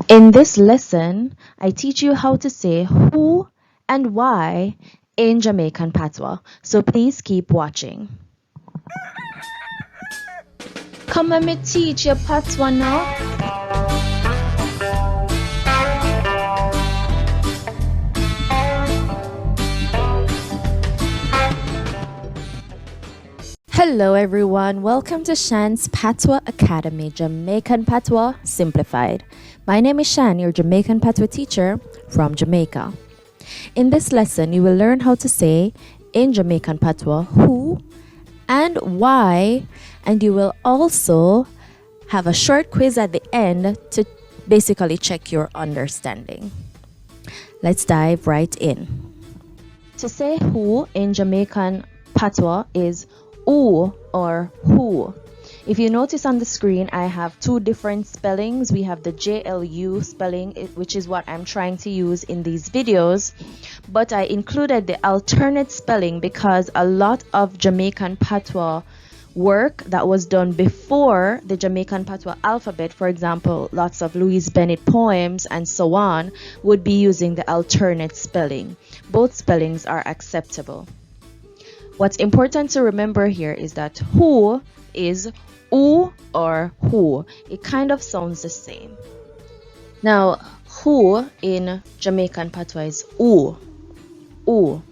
In this lesson, I teach you how to say who and why in Jamaican Patois. So please keep watching. Come and me teach you Patois now. Hello everyone, welcome to Shan's Patois Academy, Jamaican Patois Simplified. My name is Shan, your Jamaican Patois teacher from Jamaica. In this lesson, you will learn how to say in Jamaican Patois who and why, and you will also have a short quiz at the end to basically check your understanding. Let's dive right in. To say who in Jamaican Patois is oo or who. If you notice on the screen, I have two different spellings. We have the JLU spelling, which is what I'm trying to use in these videos, but I included the alternate spelling because a lot of Jamaican Patois work that was done before the Jamaican Patois alphabet, for example, lots of Louise Bennett poems and so on, would be using the alternate spelling. Both spellings are acceptable. What's important to remember here is that who is oo or who. It kind of sounds the same. Now, who in Jamaican Patois is oo. Oo.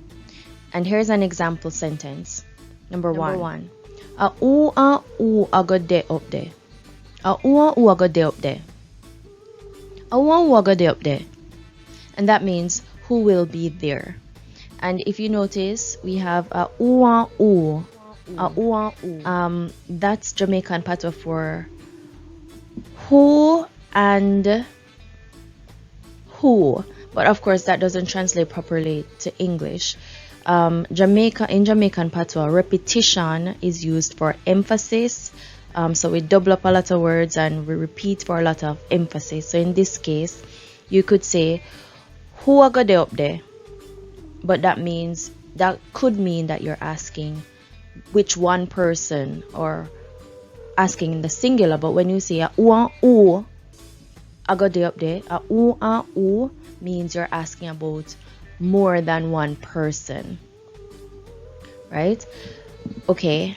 And here's an example sentence. Number one. A oo a go de up there. A oo a go de up there. A oo a go de up there. And that means who will be there. And if you notice, we have a oo. A oo. That's Jamaican Patois for who and who. But of course, that doesn't translate properly to English. In Jamaican Patois, repetition is used for emphasis. So we double up a lot of words and we repeat for a lot of emphasis. So in this case, you could say, who are good up there? But that could mean that you're asking which one person or asking in the singular. But when you say a oo a go up there, a oo means you're asking about more than one person, right? Okay,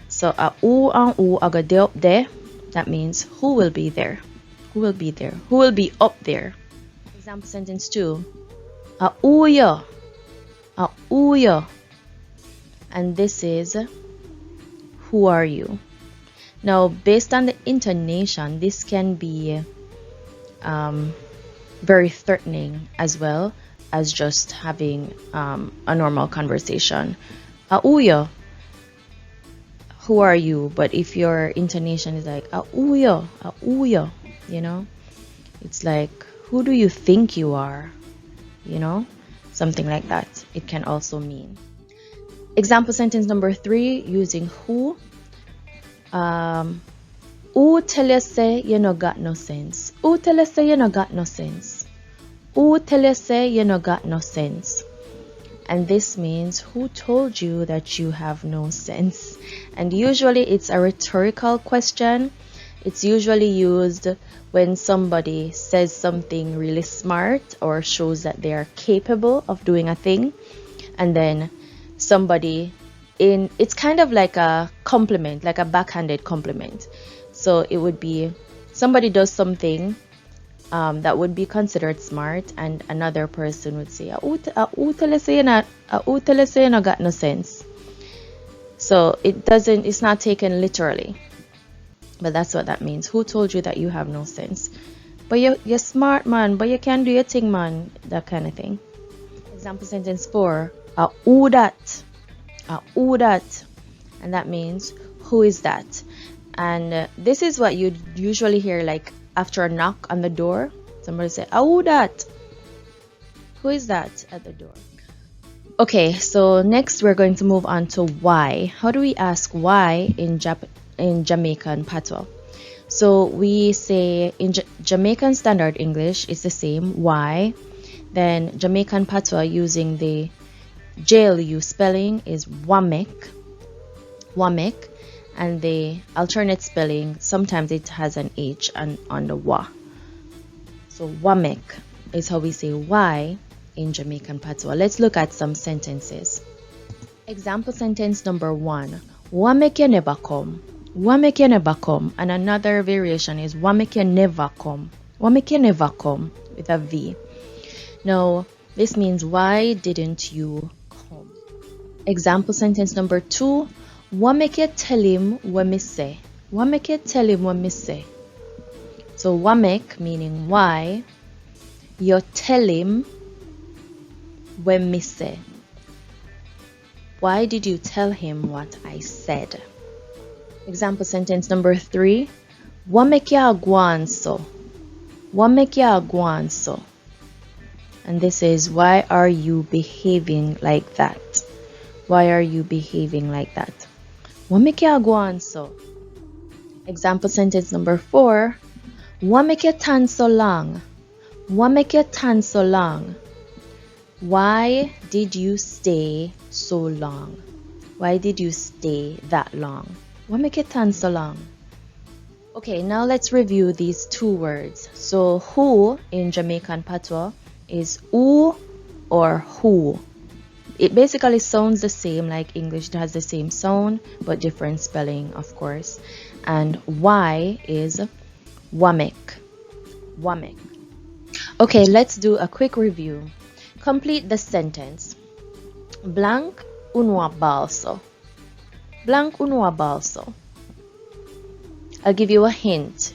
so a oo a go up there, that means who will be there, who will be there, who will be up there. Example sentence 2, a ooya, a ooya, and this is who are you. Now, based on the intonation, this can be very threatening as well as just having a normal conversation. Auya, who are you? But if your intonation is like auya, you know, it's like, who do you think you are? You know, something like that. It can also mean. Example sentence number 3 using who. Who tell you say you no got no sense? Who tell you say you no got no sense? Who tell you say you no got no sense? And this means who told you that you have no sense? And usually it's a rhetorical question. It's usually used when somebody says something really smart or shows that they are capable of doing a thing, and then it's kind of like a compliment, like a backhanded compliment. So it would be somebody does something that would be considered smart, and another person would say, "Who tell you say you not got no sense?" So it's not taken literally, but that's what that means. Who told you that you have no sense? But you're smart, man. But you can do your thing, man. That kind of thing. Example sentence 4. Who that? Who that? And that means who is that? And this is what you usually hear, like after a knock on the door. Somebody say, who that? Who is that at the door? Okay, so next we're going to move on to why. How do we ask why in Jamaican Patois? So we say in Jamaican Standard English, it's the same, why. Then Jamaican Patois using the JLU spelling is wamek, and the alternate spelling, sometimes it has an H on the wa. So wamek is how we say why in Jamaican Patois. Let's look at some sentences. Example sentence number 1. What make you never come? What make you never come? And another variation is what make you never come? What make you never come? With a V. Now, this means why didn't you come? Example sentence number 2. What make you tell him what me say? What make you tell him what me say? So what make meaning why, you tell him when me say. Why did you tell him what I said? Example sentence number 3. What make ya go on so? What make ya go on so? And this is why are you behaving like that? Why are you behaving like that? What make ya go on so? Example sentence number 4. What make you tan so long? What make you tan so long? Why did you stay so long? Why did you stay that long? What make you tan so long? Okay, now let's review these two words. So who in Jamaican Patois is oo or who. It basically sounds the same like English. It has the same sound but different spelling, of course. And why is wamek. Wamek. Okay, let's do a quick review. Complete the sentence. Blank unwa balso. Blank unwa balso. I'll give you a hint.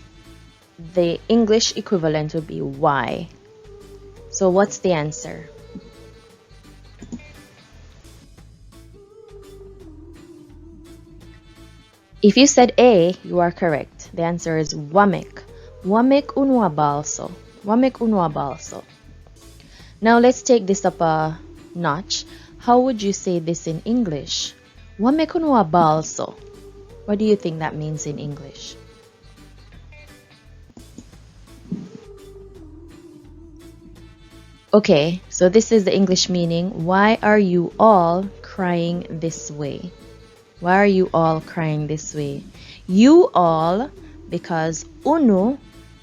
The English equivalent would be why. So what's the answer? If you said A, you are correct. The answer is wamek. Wamek unwa balso. Wamek unwa balso. Now let's take this up a notch. How would you say this in English? Wamek unwa balso. What do you think that means in English? Okay, so this is the English meaning. Why are you all crying this way? Why are you all crying this way? You all, because uno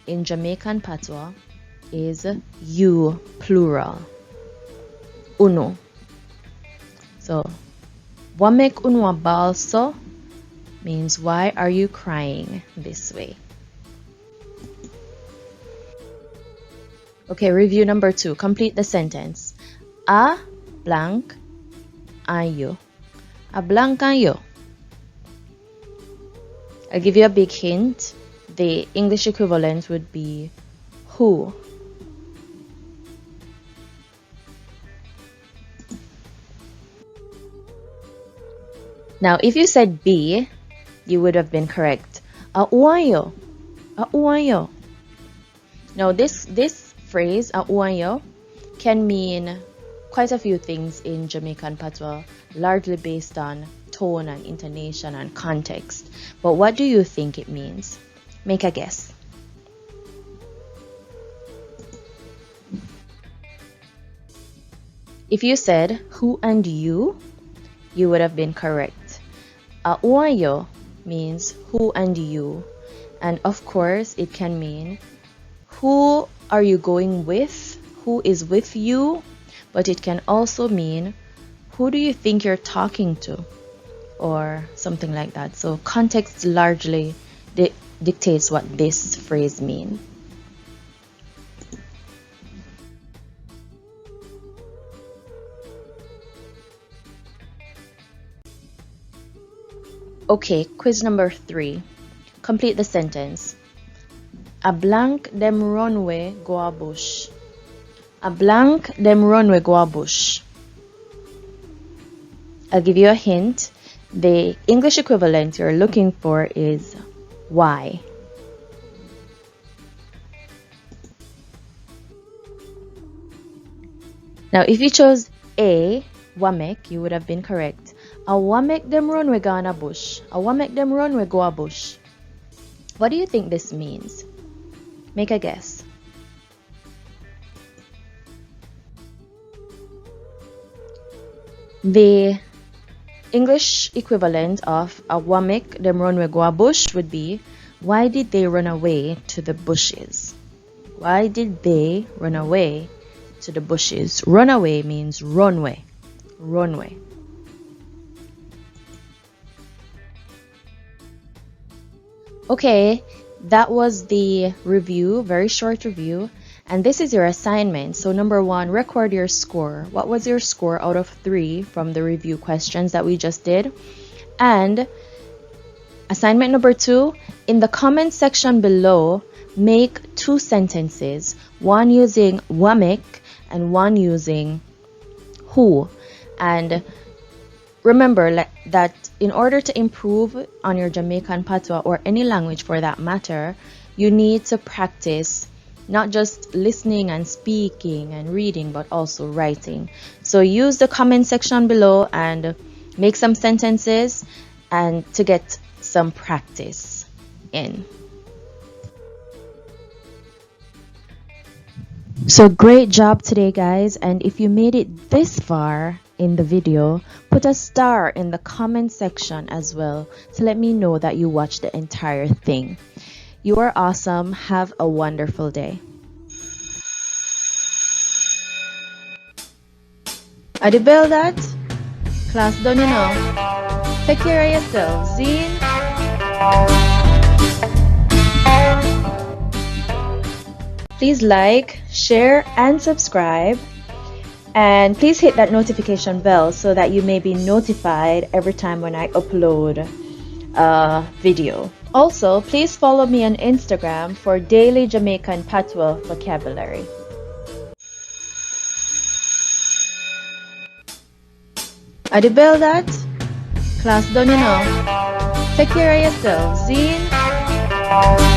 in Jamaican Patois is you, plural. Uno. So, wamek unwa balso means why are you crying this way? Okay, review number 2. Complete the sentence. A blank ayo. A blank ayo. I'll give you a big hint. The English equivalent would be who. Now, if you said B, you would have been correct. A uayo. A uayo. Now, this phrase, a uayo, can mean quite a few things in Jamaican Patois, largely based on tone and intonation and context. But what do you think it means? Make a guess. If you said who and you would have been correct. A uayo means who and you. And of course, it can mean who are you going with? Who is with you? But it can also mean who do you think you're talking to? Or something like that. So context largely dictates what this phrase means. Okay, quiz number 3. Complete the sentence. A blank dem runway go a bush. A blank dem runway go a bush. I'll give you a hint. The English equivalent you're looking for is why. Now, if you chose A, wamek, you would have been correct. A wamek dem runway go on a bush. A wamek dem runway go a bush. What do you think this means? Make a guess. The English equivalent of a wamek dem runway go a bush would be why did they run away to the bushes? Why did they run away to the bushes? Run away means runway. Runway. Okay, that was the review, very short review. And this is your assignment. So number 1, record your score. What was your score out of 3 from the review questions that we just did? And assignment number 2, in the comment section below, make 2 sentences, one using wamek and one using who. And remember that in order to improve on your Jamaican Patois, or any language for that matter, you need to practice not just listening and speaking and reading, but also writing. So use the comment section below and make some sentences and to get some practice in. So great job today, guys. And if you made it this far in the video, put a star in the comment section as well to let me know that you watched the entire thing. You are awesome. Have a wonderful day. Are the bell that? Class done, you know. Take care of yourself. Zine. Please like, share, and subscribe. And please hit that notification bell so that you may be notified every time when I upload a video. Also, please follow me on Instagram for daily Jamaican Patois vocabulary. Are the bell that? Class done, you know. Take care of yourself. Zine.